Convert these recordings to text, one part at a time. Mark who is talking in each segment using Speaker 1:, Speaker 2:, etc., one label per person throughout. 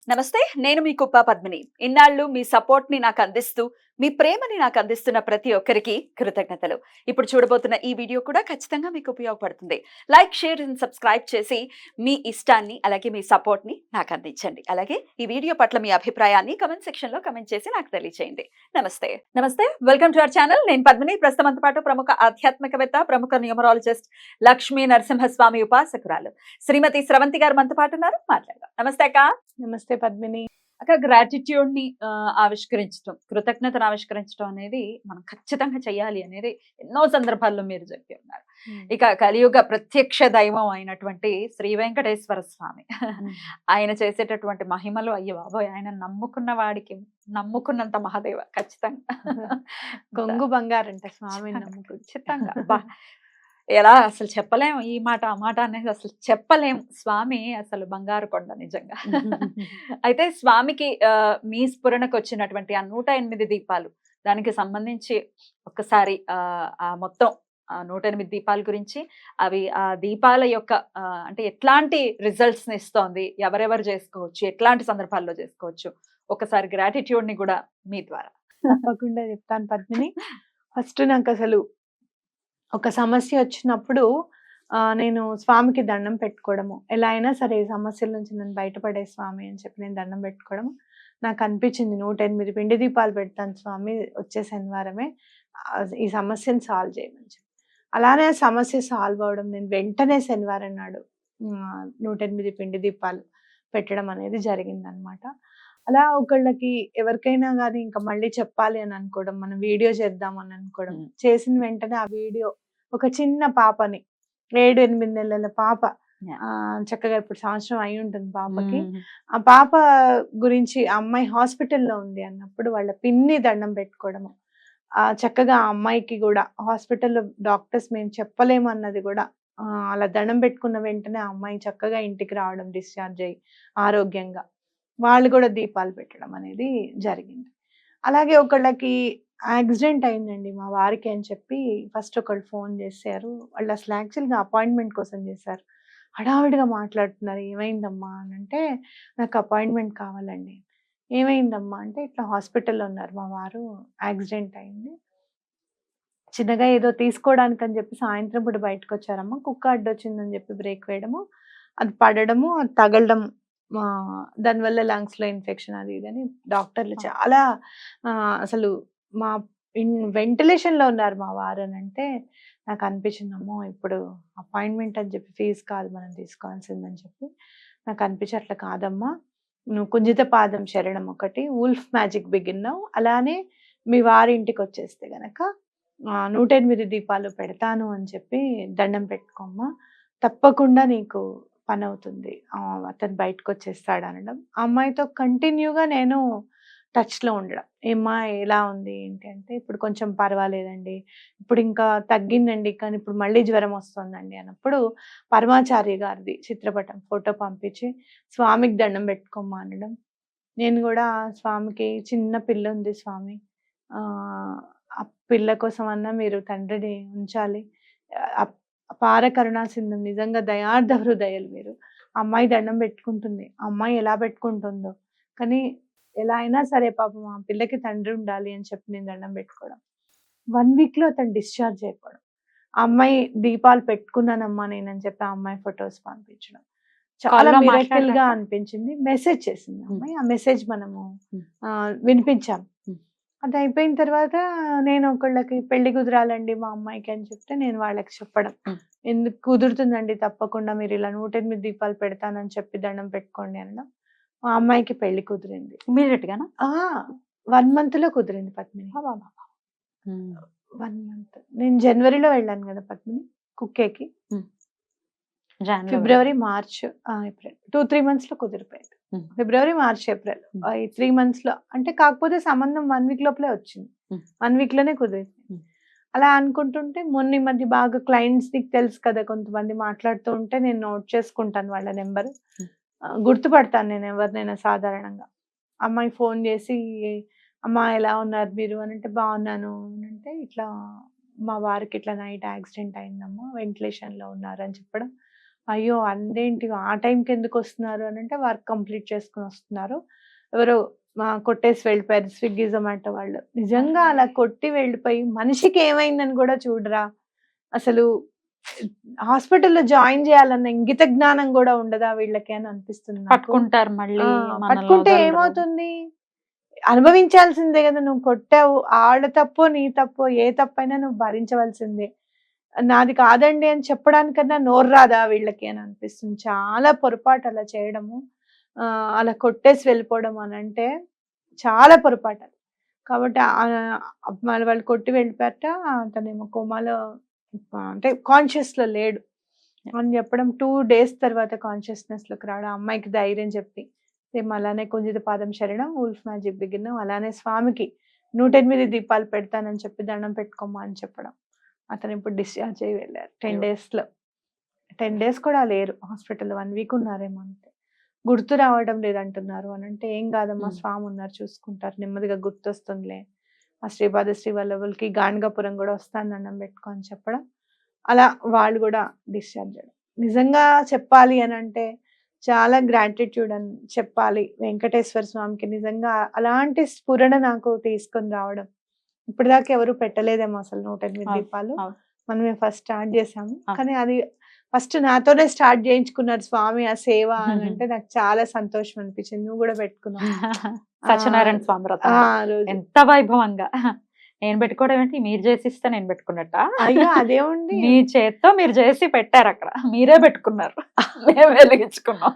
Speaker 1: నమస్తే. నేను మీ కుప్ప పద్మిని. ఇన్నాళ్ళు మీ సపోర్ట్‌ని నాకందిస్తూ, మీ ప్రేమని నాకందిస్తున్న ప్రతి ఒక్కరికి కృతజ్ఞతలు. ఇప్పుడు చూడబోతున్న ఈ వీడియో కూడా ఖచ్చితంగా మీకు ఉపయోగపడుతుంది. లైక్, షేర్ అండ్ సబ్స్క్రైబ్ చేసి మీ ఇష్టాన్ని, అలాగే మీ సపోర్ట్‌ని నాకందించండి. అలాగే ఈ వీడియో పట్ల మీ అభిప్రాయాన్ని కామెంట్ సెక్షన్‌లో కామెంట్ చేసి నాకు తెలియజేయండి. నమస్తే. నమస్తే. Welcome to our channel. నేను పద్మిని. ప్రస్తుతం మనతో పాటు ప్రముఖ ఆధ్యాత్మికవేత్త, ప్రముఖ న్యూమరాలజిస్ట్ లక్ష్మీ నరసింహస్వామి ఉపాసకురాలు శ్రీమతి స్రవంతి గారు మనతో పాటు ఉన్నారు. మాట్లాడదాం. నమస్తే అక్క.
Speaker 2: నమస్తే పద్మిని.
Speaker 1: అక్క, గ్రాటిట్యూడ్ ని ఆవిష్కరించడం, కృతజ్ఞతను ఆవిష్కరించడం అనేది మనం ఖచ్చితంగా చెయ్యాలి అనేది ఎన్నో సందర్భాల్లో మీరు చెప్పి ఉన్నారు. ఇక కలియుగ ప్రత్యక్ష దైవం అయినటువంటి శ్రీ వెంకటేశ్వర స్వామి ఆయన చేసేటటువంటి మహిమలు, అయ్యో బాబోయ్, ఆయన నమ్ముకున్న వాడికి నమ్ముకున్నంత మహాదేవ ఖచ్చితంగా
Speaker 2: కొంగు బంగారంట స్వామి నమ్ముకు.
Speaker 1: ఖచ్చితంగా బా ఎలా అసలు చెప్పలేము. ఈ మాట ఆ మాట అనేది అసలు చెప్పలేము. స్వామి అసలు బంగారు కొండ నిజంగా. అయితే స్వామికి మీ స్ఫురణకు వచ్చినటువంటి ఆ 108 దీపాలు, దానికి సంబంధించి ఒక్కసారి ఆ మొత్తం 108 దీపాల గురించి, అవి ఆ దీపాల యొక్క అంటే ఎట్లాంటి రిజల్ట్స్ ని ఇస్తోంది, ఎవరెవరు చేసుకోవచ్చు, ఎట్లాంటి సందర్భాల్లో చేసుకోవచ్చు, ఒకసారి గ్రాటిట్యూడ్ ని కూడా మీ ద్వారా.
Speaker 2: తప్పకుండా చెప్తాను పద్మిని. ఫస్ట్ నాకు అసలు ఒక సమస్య వచ్చినప్పుడు నేను స్వామికి దండం పెట్టుకోవడము, ఎలా అయినా సరే ఈ సమస్యల నుంచి నన్ను బయటపడే స్వామి అని చెప్పి నేను దండం పెట్టుకోవడము. నాకు అనిపించింది 108 పిండి దీపాలు పెడతాను స్వామి వచ్చే శనివారమే, ఈ సమస్యను సాల్వ్ చేయమని చెప్పి. అలానే ఆ సమస్య సాల్వ్ అవడం, నేను వెంటనే శనివారం నాడు 108 పిండి దీపాలు పెట్టడం అనేది జరిగిందనమాట. అలా ఒకళ్ళకి ఎవరికైనా కానీ ఇంకా మళ్ళీ చెప్పాలి అని అనుకోవడం, మనం వీడియో చేద్దాం అని అనుకోవడం, చేసిన వెంటనే ఆ వీడియో ఒక చిన్న పాపని, 7-8 నెలల పాప, చక్కగా ఇప్పుడు సంవత్సరం అయి ఉంటుంది పాపకి. ఆ పాప గురించి, ఆ అమ్మాయి హాస్పిటల్లో ఉంది అన్నప్పుడు వాళ్ళ పిన్ని దండం పెట్టుకోవడము, చక్కగా ఆ అమ్మాయికి కూడా హాస్పిటల్లో డాక్టర్స్ మేము చెప్పలేము అన్నది కూడా అలా దండం పెట్టుకున్న వెంటనే ఆ అమ్మాయి చక్కగా ఇంటికి రావడం, డిశ్చార్జ్ అయ్యి ఆరోగ్యంగా వాళ్ళు కూడా దీపాలు పెట్టడం అనేది జరిగింది. అలాగే ఒకళ్ళకి యాక్సిడెంట్ అయిందండి మా వారికి అని చెప్పి ఫస్ట్ ఒకళ్ళు ఫోన్ చేశారు. వాళ్ళు అసలు యాక్చువల్గా అపాయింట్మెంట్ కోసం చేశారు. హడావిడిగా మాట్లాడుతున్నారు, ఏమైందమ్మా అని అంటే, నాకు అపాయింట్మెంట్ కావాలండి. ఏమైందమ్మా అంటే, ఇట్లా హాస్పిటల్లో ఉన్నారు మా వారు, యాక్సిడెంట్ అయింది, చిన్నగా ఏదో తీసుకోవడానికి అని చెప్పి సాయంత్రం పూట బయటకు వచ్చారమ్మా, కుక్క అడ్డొచ్చిందని చెప్పి బ్రేక్ వేయడము, అది పడడము, అది తగలడం, దానివల్ల లంగ్స్ లో ఇన్ఫెక్షన్ అది ఇదని డాక్టర్లు చాలా అసలు మా వెంటిలేషన్ లో ఉన్నారు మా వారు అని అంటే, నాకు అనిపించింది అమ్మో ఇప్పుడు అపాయింట్మెంట్ అని చెప్పి ఫీజు కాదు మనం తీసుకోవాల్సిందని చెప్పి నాకు అనిపించి, అట్లా కాదమ్మా, నువ్వు కుంజిత పాదం శరణం ఒకటి, వుల్ఫ్ మ్యాజిక్ బిగిన్నావు, అలానే మీ వారి ఇంటికి వచ్చేస్తే గనక 108 దీపాలు పెడతాను అని చెప్పి దండం పెట్టుకోమ్మా, తప్పకుండా నీకు పని అవుతుంది, అతను బయటకు వచ్చేస్తాడు అనడం. ఆ అమ్మాయితో కంటిన్యూగా నేను టచ్లో ఉండడం, ఏమ్మా ఎలా ఉంది ఏంటి అంటే, ఇప్పుడు కొంచెం పర్వాలేదండి, ఇప్పుడు ఇంకా తగ్గిందండి, కానీ ఇప్పుడు మళ్ళీ జ్వరం వస్తుందండి అన్నప్పుడు పరమాచార్య గారిది చిత్రపటం ఫోటో పంపించి స్వామికి దండం పెట్టుకోమ్మా అనడం. నేను కూడా స్వామికి, చిన్న పిల్ల ఉంది స్వామి, ఆ పిల్ల కోసం అన్నా మీరు తండ్రిని ఉంచాలి, అపార కరుణా సింధం, నిజంగా దయార్థ హృదయాలు మీరు. అమ్మాయి దండం పెట్టుకుంటుంది, అమ్మాయి ఎలా పెట్టుకుంటుందో, కానీ ఎలా అయినా సరే పాపం ఆ పిల్లకి తండ్రి ఉండాలి అని చెప్పి నేను దండం పెట్టుకోవడం. 1 వీక్ లో అతను డిశ్చార్జ్ అయిపోవడం. ఆ అమ్మాయి దీపాలు పెట్టుకున్నానమ్మా నేనని చెప్పి ఆ అమ్మాయి ఫొటోస్ పంపించడం చాలా మిరకిల్ గా అనిపించింది. మెసేజ్ చేసింది అమ్మాయి, ఆ మెసేజ్ మనము వినిపించాం. అది అయిపోయిన తర్వాత నేను ఒకళ్ళకి పెళ్లి కుదరాలండి మా అమ్మాయికి అని చెప్తే, నేను వాళ్ళకి చెప్పడం, ఎందుకు కుదురుతుందండి తప్పకుండా, మీరు ఇలా 108 దీపాలు పెడతానని చెప్పి దండం పెట్టుకోండి అనడం. మా అమ్మాయికి పెళ్లి కుదిరింది
Speaker 1: ఇమీడియట్ గానా?
Speaker 2: 1 month లో కుదిరింది పద్మిని. 1 month. నేను జనవరిలో వెళ్ళాను కదా పద్మిని కుక్కేకి, ఫిబ్రవరి, మార్చ్, ఏప్రిల్ 2-3 months లో కుదిరిపోయింది. ఫిబ్రవరి, మార్చ్, ఏప్రిల్ ఈ 3 months లో, అంటే కాకపోతే సంబంధం 1 week లోపలే వచ్చింది, 1 week లోనే కుదిరింది. అలా అనుకుంటుంటే మొన్న ఈ మధ్య బాగా క్లయింట్స్, నీకు తెలుసు కదా, కొంతమంది మాట్లాడుతూ ఉంటే నేను నోట్ చేసుకుంటాను వాళ్ళ నెంబర్, గుర్తుపడతాను నేను ఎవరినైనా సాధారణంగా. అమ్మాయి ఫోన్ చేసి, అమ్మా ఎలా ఉన్నారు మీరు అని అంటే, బాగున్నాను అని అంటే, ఇట్లా మా వారికి ఇట్లా నైట్ యాక్సిడెంట్ అయిందమ్మా, వెంటిలేషన్లో ఉన్నారు అని చెప్పడం. అయ్యో! అదేంటి ఆ టైంకి ఎందుకు వస్తున్నారు అని అంటే వర్క్ కంప్లీట్ చేసుకొని వస్తున్నారు. ఎవరో కొట్టేసి వెళ్ళిపోయారు స్విగ్గీ, జొమాటో వాళ్ళు. నిజంగా అలా కొట్టి వెళ్ళిపోయి మనిషికి ఏమైందని కూడా చూడరా? అసలు హాస్పిటల్‌లో జాయిన్ చేయాలన్న ఇంగిత జ్ఞానం కూడా ఉండదా వీళ్ళకి అని అనిపిస్తుంది నాకు.
Speaker 1: పట్టుకుంటారు
Speaker 2: ఆ!
Speaker 1: మళ్ళీ మనల్ని
Speaker 2: పట్టుకుంటే
Speaker 1: వదలరు.
Speaker 2: ఏమవుతుంది? అనుభవించాల్సిందే గదా! నువ్వు కొట్టావు. ఆళ్ళ తప్పో, నీ తప్పో ఏ తప్పైనా నువ్వు భరించవలసిందే. నాది కాదండి అని చెప్పడానికన్నా నోరు రాదా వీళ్ళకి అని అనిపిస్తుంది. చాలా పొరపాటు అలా చేయడము. అలా కొట్టేసి వెళ్ళిపోవడం అనంటే చాలా పొరపాటది. కాబట్టి మళ్ళీ వాళ్ళు కొట్టి వెళ్ళిపోయారట. అతనేమో కోమాలో అంటే కాన్షియస్‌లో లేడు అని చెప్పడం. 2 డేస్ తర్వాత కాన్షియస్‌నెస్‌లోకి రావడం. ఆ అమ్మాయికి ధైర్యం చెప్పి సేమ్ అలానే కుంజిత పాదం శరణం, వుల్ఫ్ మ్యాజిక్ బిగిన్ అలానే స్వామికి 108 దీపాలు పెడతానని చెప్పి దండం పెట్టుకోమ్మా అని చెప్పడం. అతను ఇప్పుడు డిశ్చార్జ్ అయ్యి వెళ్ళారు 10 డేస్‌లో. 10 డేస్ కూడా లేరు హాస్పిటల్‌లో 1 వీక్ ఉన్నారేమో అంతే. గుర్తు రావడం లేదంటున్నారు అనంటే, "ఏం కాదమ్మా స్వామి ఉన్నారు చూసుకుంటారు. నెమ్మదిగా గుర్తొస్తుందిలే. ఆ శ్రీపాద శ్రీ వల్లభులకి గాణగాపురం కూడా వస్తాను దండం పెట్టుకో" అని చెప్పడం. అలా వాళ్ళు కూడా డిశ్చార్జ్ అయ్యారు. నిజంగా చెప్పాలి అనంటే చాలా గ్రాటిట్యూడ్ అని చెప్పాలి. వెంకటేశ్వర స్వామికి నిజంగా అలాంటి స్ఫురణ నాకు తీసుకొని రావడం. ఇప్పటిదాకా ఎవరు పెట్టలేదేమో అసలు 108 దీపాలు. మనమే ఫస్ట్ స్టార్ట్ చేసాము. కానీ అది ఫస్ట్ నాతోనే స్టార్ట్ చేయించుకున్నారు స్వామి ఆ సేవ అనంటే నాకు చాలా సంతోషం అనిపించింది. నువ్వు కూడా పెట్టుకున్నావు.
Speaker 1: సత్యనారాయణ స్వామి వ్రతం
Speaker 2: ఆ రోజు.
Speaker 1: ఎంత వైభవంగా. నేను పెట్టుకోవడం ఏంటి, మీరు చేసిస్తే నేను పెట్టుకున్నట్ట?
Speaker 2: అయ్యో! అదేముంది
Speaker 1: మీ చేత్తో మీరు చేసి పెట్టారు అక్కడ. మీరే పెట్టుకున్నారు. మేము వెలిగించుకున్నాం.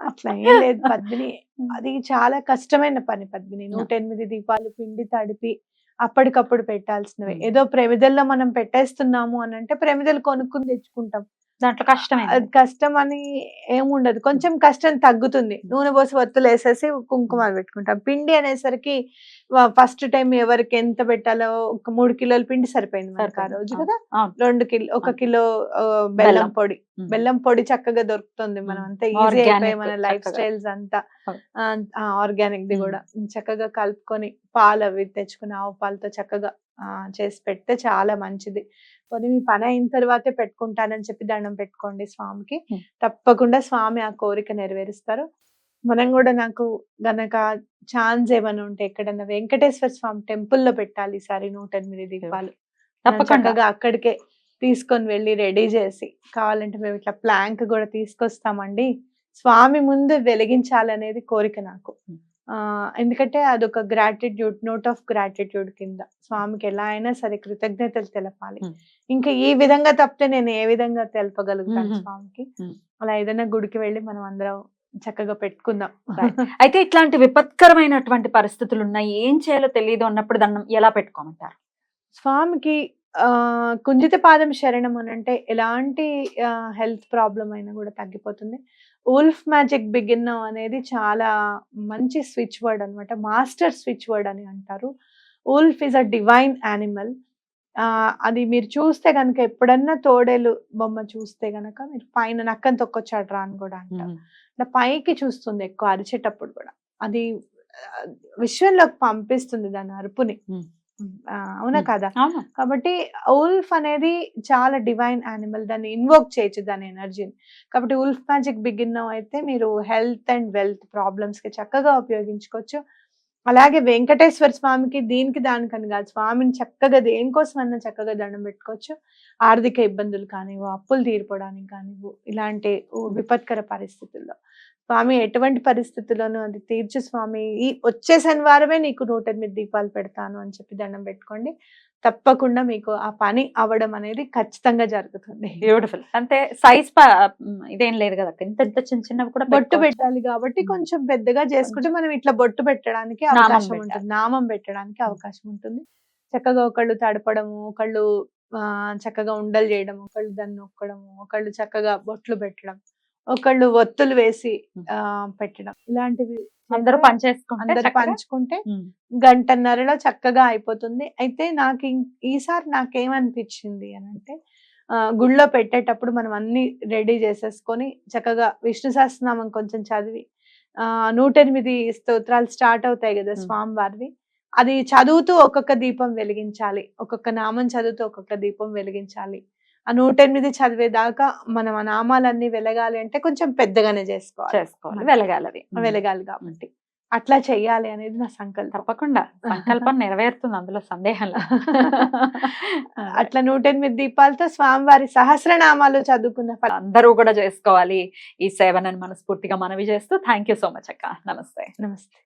Speaker 2: అట్లా ఏం లేదు పద్మిని. అది చాలా కష్టమైన పని పద్మిని. 108 దీపాలు పిండి తడిపి అప్పటికప్పుడు పెట్టాల్సినవి. ఏదో ప్రమిదల్లో మనం పెట్టేస్తున్నాము అనంటే ప్రమిదలు కొనుక్కొని తెచ్చుకుంటాం.
Speaker 1: దాంట్లో కష్టమే.
Speaker 2: అది కష్టం అని ఏముండదు. కొంచెం కష్టం తగ్గుతుంది. నూనె పోసి ఒత్తులేసేసి కుంకుమ పెట్టుకుంటాం. పిండి అనేసరికి ఫస్ట్ టైమ్ ఎవరికి ఎంత పెట్టాలో ఒక 3 కిలోల పిండి సరిపోయింది మనకు ఆ రోజు కదా! 2 కిలో 1 కిలో బెల్లం పొడి. బెల్లం పొడి చక్కగా దొరుకుతుంది. మనం అంతా ఈజీ అయిపోయి మన లైఫ్ స్టైల్స్ అంతా ఆర్గానిక్‌ది కూడా చక్కగా కలుపుకొని పాలు అవి తెచ్చుకొని ఆవు పాలతో చక్కగా చేసి పెడితే చాలా మంచిది. పోనీ మీ పని అయిన తర్వాతే పెట్టుకుంటానని చెప్పి దండం పెట్టుకోండి స్వామికి. తప్పకుండా స్వామి ఆ కోరిక నెరవేరుస్తారు. మనం కూడా నాకు గనక ఛాన్స్ ఏమైనా ఉంటే ఎక్కడన్నా వెంకటేశ్వర స్వామి టెంపుల్‌లో పెట్టాలి ఈసారి 108 దీపాలు. చక్కగా అక్కడికే తీసుకొని వెళ్ళి రెడీ చేసి కావాలంటే మేము ఇట్లా ప్లాంక్ కూడా తీసుకొస్తామండి. స్వామి ముందు వెలిగించాలనేది కోరిక నాకు. ఎందుకంటే అదొక గ్రాటిట్యూడ్, నోట్ ఆఫ్ గ్రాటిట్యూడ్ కింద. స్వామికి ఎలా అయినా సరే కృతజ్ఞతలు తెలపాలి. ఇంకా ఈ విధంగా తప్పితే నేను ఏ విధంగా తెలపగలుగుతాను స్వామికి? అలా ఏదైనా గుడికి వెళ్ళి మనం అందరం చక్కగా పెట్టుకుందాం.
Speaker 1: అయితే ఇట్లాంటి విపత్కరమైనటువంటి పరిస్థితులు ఉన్నాయి, ఏం చేయాలో తెలియదు అన్నప్పుడు దండం ఎలా పెట్టుకోమంటారు?
Speaker 2: స్వామికి కుంజిత పాదం శరణం అనంటే ఎలాంటి హెల్త్ ప్రాబ్లమ్ అయినా కూడా తగ్గిపోతుంది. వుల్ఫ్ మ్యాజిక్ బిగిన్ నౌ అనేది చాలా మంచి స్విచ్ వర్డ్ అన్నమాట. మాస్టర్ స్విచ్ వర్డ్ అని అంటారు. Wolf is a divine animal. అది మీరు చూస్తే గనక ఎప్పుడన్నా తోడేలు బొమ్మ చూస్తే గనక మీరు పైన నక్కని తొక్కొచ్చాడురా అని కూడా అంటారు. ఇట్లా పైకి చూస్తుంది ఎక్కువ అరిచేటప్పుడు కూడా. అది విశ్వంలోకి పంపిస్తుంది దాని అరుపుని. అవునా కదా? కాబట్టి వుల్ఫ్ అనేది చాలా డివైన్ యానిమల్. దాన్ని ఇన్వోక్ చేయొచ్చు దాని ఎనర్జీని. కాబట్టి వుల్ఫ్ మ్యాజిక్ బిగిన్ నౌ అయితే మీరు హెల్త్ అండ్ వెల్త్ ప్రాబ్లమ్స్ కి చక్కగా ఉపయోగించుకోవచ్చు. అలాగే వెంకటేశ్వర స్వామికి దీనికి దానికని కాదు, స్వామిని చక్కగా దేనికోసమన్నా చక్కగా దండం పెట్టుకోవచ్చు. ఆర్థిక ఇబ్బందులు కానివ్వు, అప్పులు తీరిపోవడానికి కానివ్వు, ఇలాంటి విపత్కర పరిస్థితుల్లో స్వామి ఎటువంటి పరిస్థితుల్లోనూ అది తీర్చు స్వామి, ఈ వచ్చే శనివారమే నీకు 108 దీపాలు పెడతాను అని చెప్పి దండం పెట్టుకోండి. తప్పకుండా మీకు ఆ పని అవ్వడం అనేది ఖచ్చితంగా జరుగుతుంది.
Speaker 1: బ్యూటిఫుల్. అంటే సైజ్ ఇదేం లేదు కదా, ఇంత ఇంత చిన్న చిన్నవి కూడా
Speaker 2: బొట్టు పెట్టాలి కాబట్టి కొంచెం పెద్దగా చేసుకుంటే మనం ఇట్లా బొట్టు పెట్టడానికి అవకాశం ఉంటుంది. నామం పెట్టడానికి అవకాశం ఉంటుంది. చక్కగా ఒకళ్ళు తడపడము, ఒకళ్ళు చక్కగా ఉండలు చేయడం, ఒకళ్ళు దాన్ని నొక్కడము, ఒకళ్ళు చక్కగా బొట్లు పెట్టడం, ఒకళ్ళు ఒత్తులు వేసి పెట్టడం, ఇలాంటివి
Speaker 1: అందరూ
Speaker 2: పంచుకుంటే గంటన్నరలో చక్కగా అయిపోతుంది. అయితే నాకు ఈసారి నాకేమనిపించింది అనంటే గుళ్ళో పెట్టేటప్పుడు మనం అన్ని రెడీ చేసేసుకొని చక్కగా విష్ణు సహస్రనామం కొంచెం చదివి 108 స్తోత్రాలు స్టార్ట్ అవుతాయి కదా స్వామి వారివి, అది చదువుతూ ఒక్కొక్క దీపం వెలిగించాలి. ఒక్కొక్క నామం చదువుతూ ఒక్కొక్క దీపం వెలిగించాలి ఆ 108 చదివేదాకా మనం ఆ నామాలన్నీ వెలగాలి అంటే కొంచెం పెద్దగానే
Speaker 1: చేసుకోవాలి, వెలగాలి అవి.
Speaker 2: వెలగాలి కాబట్టి అట్లా చెయ్యాలి అనేది నా సంకల్పం.
Speaker 1: తప్పకుండా సంకల్పం నెరవేరుతుంది, అందులో సందేహం లేదు.
Speaker 2: అట్లా 108 దీపాలతో స్వామివారి సహస్రనామాలు చదువుకున్న
Speaker 1: అందరూ కూడా చేసుకోవాలి ఈ సేవనని మనస్ఫూర్తిగా మనవి చేస్తూ థ్యాంక్ యూ సో మచ్ అక్క. నమస్తే.
Speaker 2: నమస్తే.